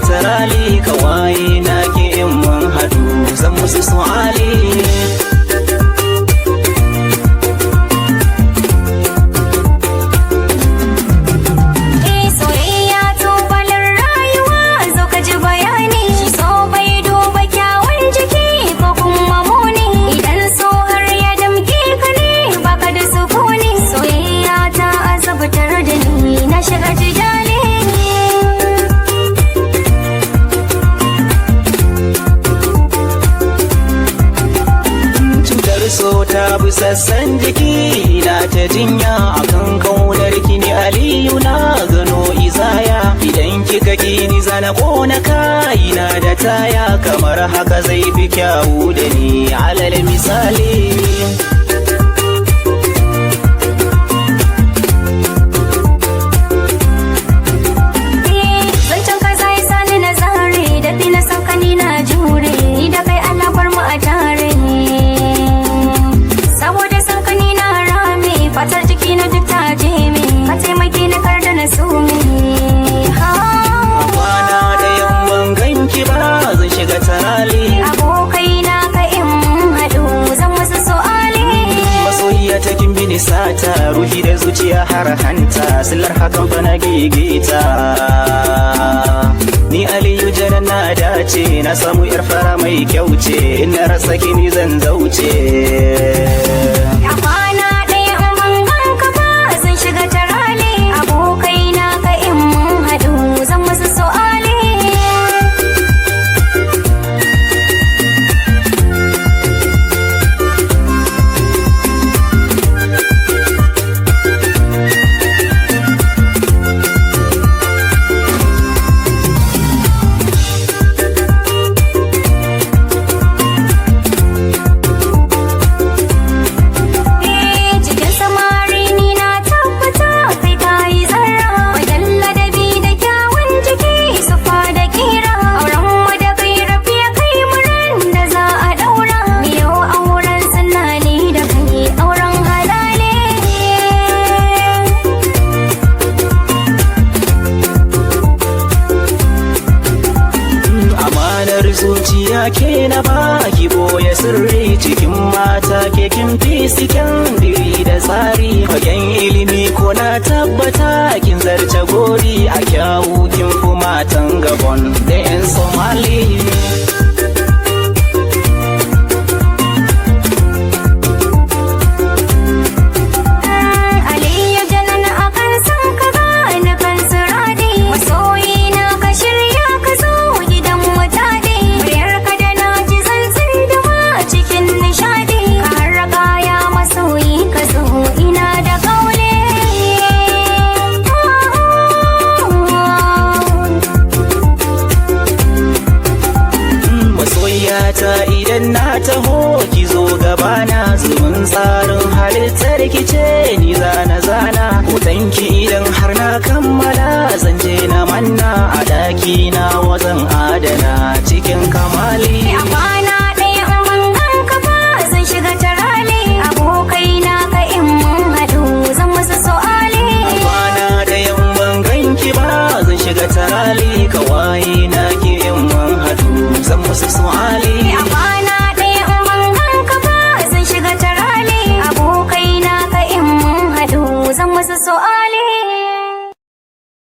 tarali kawai na ke in mun hadu zan musu su'ali. Soyayya tubalin rayuwa zo ka ji bayani, shi so bai duba kyawun jiki ko kuma muni, idan so har ya damke ka ne baka da sukuni, soyayya ta azabtar da ni na shiga jidali. So ta bi sassan jiki na ta jinya akan kaunar kini Aliyu na gano izaya, idan kika kini zana kona kayina da taya, kamar haka zai fi kyawu da ni alal misali. Zancen ka zai sani na zare da na san kani na jure, ni da kai Allah bar mu a tare. Fatar jiki na duk ta je min, ka taimake ni kar da na sume. Kwana da yamman ganki ba zan shiga tarali, abokai na ka in mun haɗu zan musu su'ali. Masoyiya ta kin bini sata, ruhi da zuciya har hanta, silar hakan fa na gigita. Ni Aliyu jaran na dace, na samu yar fara mai kyau ce, in na rasa kini zan zauce. Zuciya ke na baki boye sirri, cikin mata ke kin fi siken diri da tsari, fagen ilimi ko na tabbata kin zarce gori, a kyawu kin fi matan Gabon da 'yan Somali. Idan na taho ki zo gabana, zumun tsarin halittar ki ce ni zana hotonki, idan har na kammala zan je na manna a ɗaki na wajen adana cikin kamali. A kwana ɗaya in ban ganka ba zan shiga tarali, abokai na ka in mun haɗu zan musu su'ali. A kwana ɗaya in ban ganki ba zan shiga tarali, kawai na ki in mun haɗu zan musu su'ali.